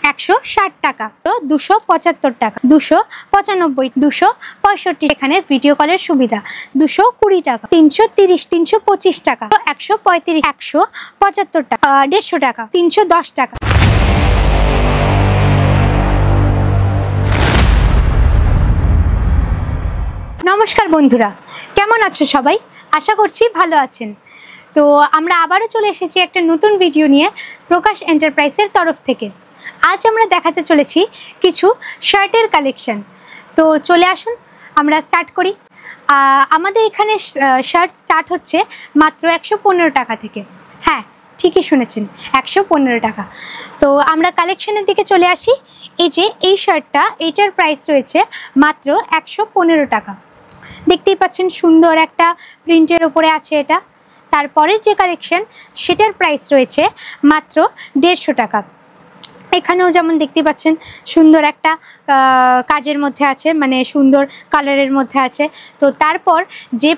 160 টাকা, 275 টাকা, 295, 265, এখানে ভিডিও কলের সুবিধা 220 টাকা, 330, 325 টাকা, 135, 175 টাকা, 150 টাকা, 310 টাকা। নমস্কার বন্ধুরা, কেমন আছো সবাই? আশা করছি ভালো আছেন। তো আমরা আবারও চলে এসেছি একটা নতুন ভিডিও নিয়ে প্রকাশ এন্টারপ্রাইজের তরফ থেকে। আজ আমরা দেখাতে চলেছি কিছু শার্টের কালেকশন। তো চলে আসুন আমরা স্টার্ট করি। আমাদের এখানে শার্ট স্টার্ট হচ্ছে মাত্র 115 টাকা থেকে। হ্যাঁ, ঠিকই শুনেছেন, 115 টাকা। তো আমরা কালেকশনের দিকে চলে আসি। এই যে এই শার্টটা, এইটার প্রাইস রয়েছে মাত্র 115 টাকা। দেখতেই পাচ্ছেন সুন্দর একটা প্রিন্টের ওপরে আছে এটা। তারপরের যে কালেকশন সেটার প্রাইস রয়েছে মাত্র 150 টাকা। এখানেও যেমন দেখতে পাচ্ছেন সুন্দর একটা কাজের মধ্যে আছে, মানে সুন্দর কালারের মধ্যে আছে। তো তারপর যে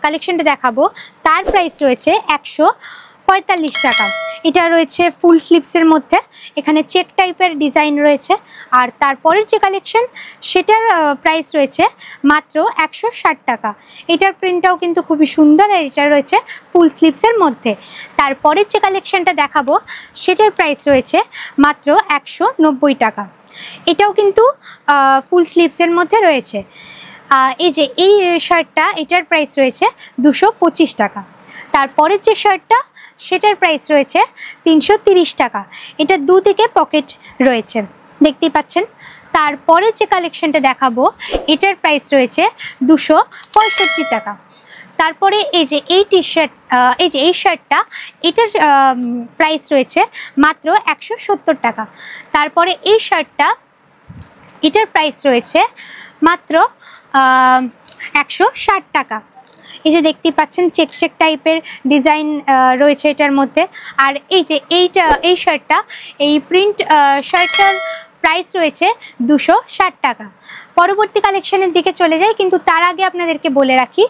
কালেকশনটা দেখাবো তার প্রাইস রয়েছে 145 টাকা। এটা রয়েছে ফুল স্লিভসের মধ্যে, এখানে চেক টাইপের ডিজাইন রয়েছে। আর তারপরের যে কালেকশন সেটার প্রাইস রয়েছে মাত্র 160 টাকা। এটার প্রিন্টটাও কিন্তু খুবই সুন্দর, আর এটা রয়েছে ফুল স্লিভসের মধ্যে। তারপরের যে কালেকশনটা দেখাবো সেটার প্রাইস রয়েছে মাত্র 190 টাকা। এটাও কিন্তু ফুল স্লিভসের মধ্যে রয়েছে। এই যে এই শার্টটা, এটার প্রাইস রয়েছে 225 টাকা। তারপরের যে শার্টটা সেটার প্রাইস রয়েছে 330 টাকা। এটা দুদিকে পকেট রয়েছে, দেখতেই পাচ্ছেন। তারপরে যে কালেকশনটা দেখাবো এটার প্রাইস রয়েছে 265 টাকা। তারপরে এই যে এই টি শার্ট, এই যে এই শার্টটা, এটার প্রাইস রয়েছে মাত্র 170 টাকা। তারপরে এই শার্টটা, এটার প্রাইস রয়েছে মাত্র 160 টাকা। এই যে দেখতেই পাচ্ছেন চেক চেক টাইপের ডিজাইন রয়েছে এটার মধ্যে। আর এই যে এই শার্টটা, এই প্রিন্ট শার্টটার প্রাইস রয়েছে 260 টাকা। পরবর্তী কালেকশনের দিকে চলে যাই, কিন্তু তার আগে আপনাদেরকে বলে রাখি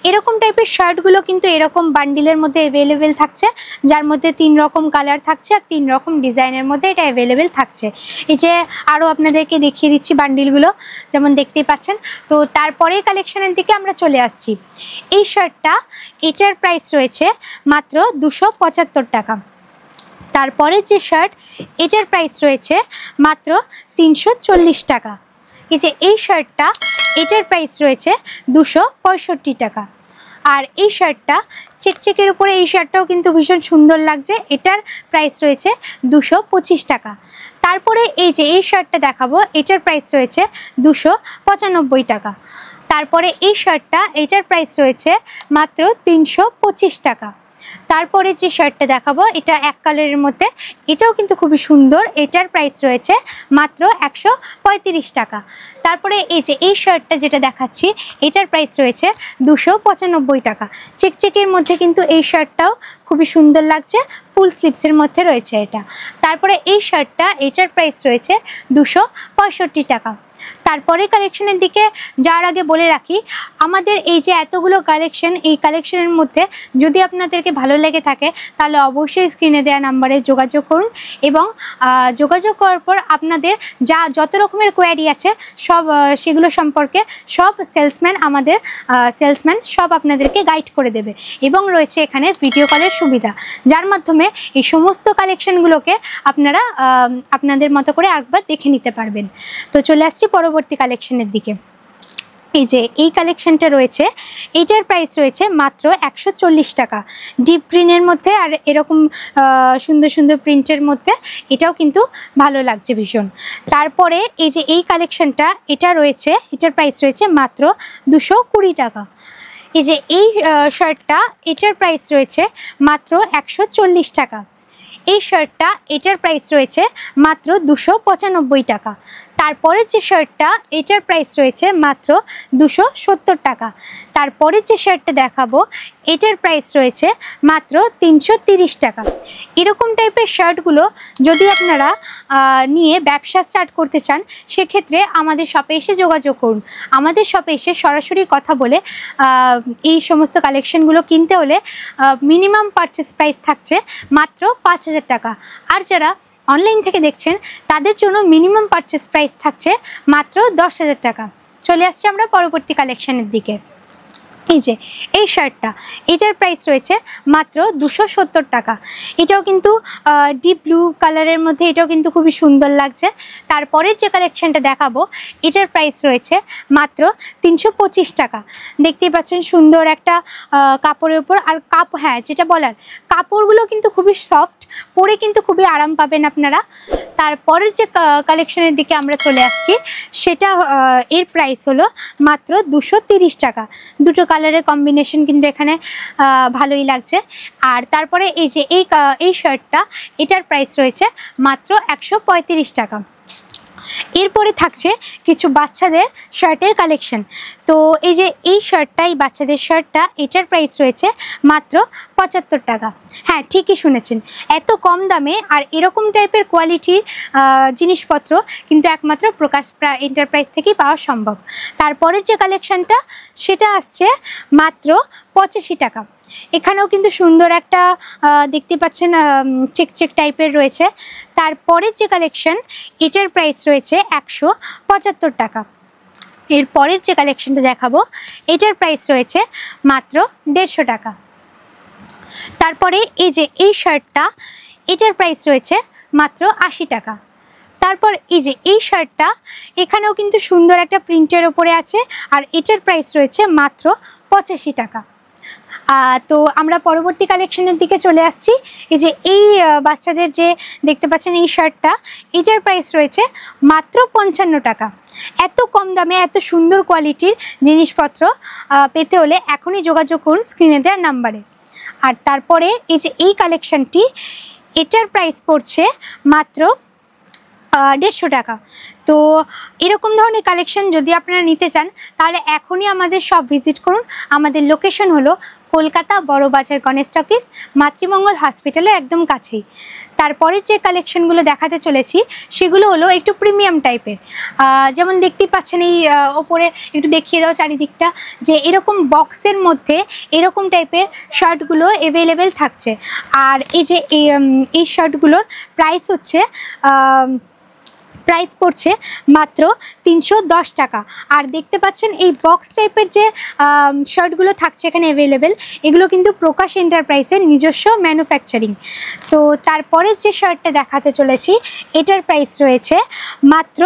এরকম টাইপের শার্টগুলো কিন্তু এরকম বান্ডিলের মধ্যে অ্যাভেলেবেল থাকছে, যার মধ্যে 3 রকম কালার থাকছে আর 3 রকম ডিজাইনের মধ্যে এটা অ্যাভেলেবেল থাকছে। এই যে আরও আপনাদেরকে দেখিয়ে দিচ্ছি বান্ডিলগুলো, যেমন দেখতেই পাচ্ছেন। তো তারপরে কালেকশনের দিকে আমরা চলে আসছি। এই শার্টটা, এটার প্রাইস রয়েছে মাত্র 275 টাকা। তারপরে যে শার্ট, এটার প্রাইস রয়েছে মাত্র 340 টাকা। এই যে এই শার্টটা, এটার প্রাইস রয়েছে 265 টাকা। আর এই শার্টটা চেকচেকের উপরে, এই শার্টটাও কিন্তু ভীষণ সুন্দর লাগছে, এটার প্রাইস রয়েছে 225 টাকা। তারপরে এই যে এই শার্টটা দেখাবো, এটার প্রাইস রয়েছে 295 টাকা। তারপরে এই শার্টটা, এটার প্রাইস রয়েছে মাত্র 325 টাকা। তারপরে যে শার্টটা দেখাবো এটা এক কালারের মধ্যে, এটাও কিন্তু খুবই সুন্দর, এটার প্রাইস রয়েছে মাত্র 135 টাকা। তারপরে এই যে এই শার্টটা যেটা দেখাচ্ছি, এটার প্রাইস রয়েছে 295 টাকা। চেকচেকের মধ্যে কিন্তু এই শার্টটাও খুবই সুন্দর লাগছে, ফুল স্লিভসের মধ্যে রয়েছে এটা। তারপরে এই শার্টটা, এটার প্রাইস রয়েছে 265 টাকা। তারপরে কালেকশনের দিকে যাওয়ার আগে বলে রাখি, আমাদের এই যে এতগুলো কালেকশন, এই কালেকশনের মধ্যে যদি আপনাদেরকে ভালো লেগে থাকে তাহলে অবশ্যই স্ক্রিনে দেওয়া নাম্বারে যোগাযোগ করুন, এবং যোগাযোগ করার পর আপনাদের যত রকমের কোয়ারি আছে সব সেগুলো সম্পর্কে সব আমাদের সেলসম্যান সব আপনাদেরকে গাইড করে দেবে। এবং রয়েছে এখানে ভিডিও কলের সুবিধা, যার মাধ্যমে এই সমস্ত কালেকশনগুলোকে আপনারা আপনাদের মতো করে একবার দেখে নিতে পারবেন। তো চলে আসছি পরবর্তী কালেকশনের দিকে। এই যে এই কালেকশনটা রয়েছে, এইটার প্রাইস রয়েছে মাত্র 140 টাকা। ডিপ গ্রিনের মধ্যে আর এরকম সুন্দর সুন্দর প্রিন্টের মধ্যে, এটাও কিন্তু ভালো লাগছে ভীষণ। তারপরে এই যে এই কালেকশনটা, এটা রয়েছে, এটার প্রাইস রয়েছে মাত্র 220 টাকা। এই যে এই শার্টটা, এটার প্রাইস রয়েছে মাত্র 140 টাকা। এই শার্টটা, এটার প্রাইস রয়েছে মাত্র 295 টাকা। তারপরের যে শার্টটা, এটার প্রাইস রয়েছে মাত্র 270 টাকা। তারপরের যে শার্টটা দেখাবো, এটার প্রাইস রয়েছে মাত্র 330 টাকা। এরকম টাইপের শার্টগুলো যদি আপনারা নিয়ে ব্যবসা স্টার্ট করতে চান, সেক্ষেত্রে আমাদের শপে এসে যোগাযোগ করুন। আমাদের শপে এসে সরাসরি কথা বলে এই সমস্ত কালেকশনগুলো কিনতে হলে মিনিমাম পারচেস প্রাইস থাকছে মাত্র 5000 টাকা। আর যারা অনলাইন থেকে দেখছেন তাদের জন্য মিনিমাম পারচেস প্রাইস থাকছে মাত্র 10,000 টাকা। চলে আসছি আমরা পরবর্তী কালেকশনের দিকে। এই যে এই শার্টটা, এটার প্রাইস রয়েছে মাত্র 270 টাকা। এটাও কিন্তু ডিপ ব্লু কালারের মধ্যে, এটাও কিন্তু খুবই সুন্দর লাগছে। তারপরের যে কালেকশনটা দেখাবো এটার প্রাইস রয়েছে মাত্র 325 টাকা। দেখতেই পাচ্ছেন সুন্দর একটা কাপড়ের উপর। আর হ্যাঁ, যেটা বলার, কাপড়গুলো কিন্তু খুবই সফট, পরে কিন্তু খুবই আরাম পাবেন আপনারা। তারপরের যে কালেকশনের দিকে আমরা চলে আসছি, সেটা এর প্রাইস হলো মাত্র 230 টাকা। দুটো কালারের কম্বিনেশন কিন্তু এখানে ভালোই লাগছে। আর তারপরে এই যে এই শার্টটা, এটার প্রাইস রয়েছে মাত্র 135 টাকা। এরপরে থাকছে কিছু বাচ্চাদের শার্টের কালেকশন। তো এই যে এই শার্টটা, এই বাচ্চাদের শার্টটা, এটার প্রাইস রয়েছে মাত্র 75 টাকা। হ্যাঁ, ঠিকই শুনেছেন, এত কম দামে আর এরকম টাইপের কোয়ালিটির জিনিসপত্র কিন্তু একমাত্র প্রকাশ এন্টারপ্রাইজ থেকেই পাওয়া সম্ভব। তারপরের যে কালেকশনটা, সেটা আসছে মাত্র 85 টাকা। এখানেও কিন্তু সুন্দর একটা দেখতে পাচ্ছেন চেক টাইপের রয়েছে। তারপরের যে কালেকশন, এটার প্রাইস রয়েছে 175 টাকা। এরপরের যে কালেকশনটা দেখাবো, এটার প্রাইস রয়েছে মাত্র 150 টাকা। তারপরে এই যে এই শার্টটা, এটার প্রাইস রয়েছে মাত্র 80 টাকা। তারপর এই যে এই শার্টটা, এখানেও কিন্তু সুন্দর একটা প্রিন্টের ওপরে আছে, আর এটার প্রাইস রয়েছে মাত্র 85 টাকা। তো আমরা পরবর্তী কালেকশনের দিকে চলে আসছি। এই যে এই বাচ্চাদের যে দেখতে পাচ্ছেন এই শার্টটা, এটার প্রাইস রয়েছে মাত্র 55 টাকা। এত কম দামে এত সুন্দর কোয়ালিটির জিনিসপত্র পেতে হলে এখনই যোগাযোগ করুন স্ক্রিনে দেওয়া নাম্বারে। আর তারপরে এই যে এই কালেকশনটি, এটার প্রাইস পড়ছে মাত্র 150 টাকা। তো এরকম ধরনের কালেকশন যদি আপনারা নিতে চান, তাহলে এখনই আমাদের শপ ভিজিট করুন। আমাদের লোকেশন হলো কলকাতা বড়বাজার গণেশ টকিজ, মাতৃমঙ্গল হসপিটালের একদম কাছেই। তারপরে যে কালেকশনগুলো দেখাতে চলেছি, সেগুলো হলো একটু প্রিমিয়াম টাইপের। যেমন দেখতেই পাচ্ছেন এই ওপরে, একটু দেখিয়ে দাও চারিদিকটা, যে এরকম বক্সের মধ্যে এরকম টাইপের শার্টগুলো অ্যাভেলেবেল থাকছে। আর এই যে এই শার্টগুলোর প্রাইস হচ্ছে প্রাইস পড়ছে মাত্র 310 টাকা। আর দেখতে পাচ্ছেন এই বক্স টাইপের যে শার্টগুলো থাকছে এখানে অ্যাভেলেবেল, এগুলো কিন্তু প্রকাশ এন্টারপ্রাইজের নিজস্ব ম্যানুফ্যাকচারিং। তো তারপরে যে শার্টটা দেখাতে চলেছি, এটার প্রাইস রয়েছে মাত্র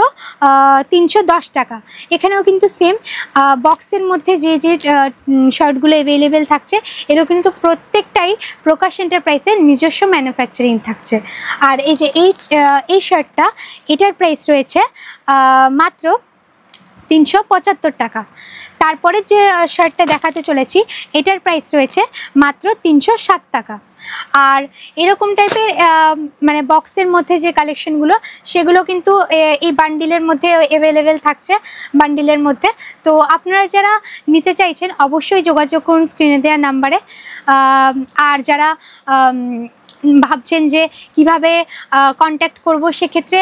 310 টাকা। এখানেও কিন্তু সেম বক্সের মধ্যে যে শার্টগুলো অ্যাভেলেবেল থাকছে, এগুলো কিন্তু প্রত্যেকটাই প্রকাশ এন্টারপ্রাইজের নিজস্ব ম্যানুফ্যাকচারিং থাকছে। আর এই যে এই শার্টটা, এটার প্রাইস রয়েছে মাত্র 375 টাকা। তারপরে যে শার্টটা দেখাতে চলেছি, এটার প্রাইস রয়েছে মাত্র 307 টাকা। আর এরকম টাইপের মানে বক্সের মধ্যে যে কালেকশনগুলো, সেগুলো কিন্তু এই বান্ডিলের মধ্যে অ্যাভেলেবেল থাকছে, বান্ডিলের মধ্যে। তো আপনারা যারা নিতে চাইছেন অবশ্যই যোগাযোগ করুন স্ক্রিনে দেওয়া নাম্বারে। আর যারা ভাবছেন যে কিভাবে কন্ট্যাক্ট করব, সেক্ষেত্রে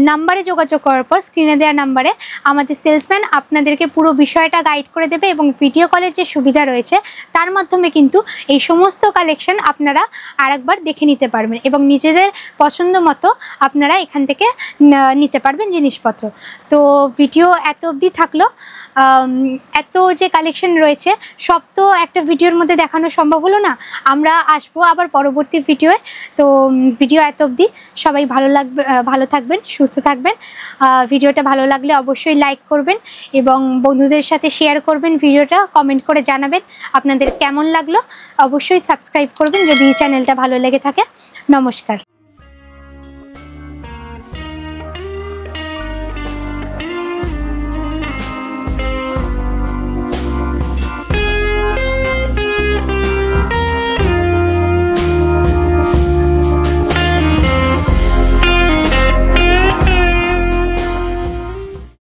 নাম্বারে যোগাযোগ করার পর স্ক্রিনে দেওয়া নাম্বারে আমাদের সেলসম্যান আপনাদেরকে পুরো বিষয়টা গাইড করে দেবে, এবং ভিডিও কলের যে সুবিধা রয়েছে তার মাধ্যমে কিন্তু এই সমস্ত কালেকশন আপনারা আরেকবার দেখে নিতে পারবেন, এবং নিজেদের পছন্দ মতো আপনারা এখান থেকে নিতে পারবেন জিনিসপত্র। তো ভিডিও এত অবধি থাকলো। এত যে কালেকশন রয়েছে সব তো একটা ভিডিওর মধ্যে দেখানো সম্ভব হলো না, আমরা আসবো আবার পরবর্তী ভিডিওয়ে। তো ভিডিও এত অবধি, সবাই ভালো থাকবেন, সুস্থ থাকবেন। ভিডিওটা ভালো লাগলে অবশ্যই লাইক করবেন এবং বন্ধুদের সাথে শেয়ার করবেন ভিডিওটা, কমেন্ট করে জানাবেন আপনাদের কেমন লাগলো। অবশ্যই সাবস্ক্রাইব করবেন যদি চ্যানেলটা ভালো লেগে থাকে। নমস্কার।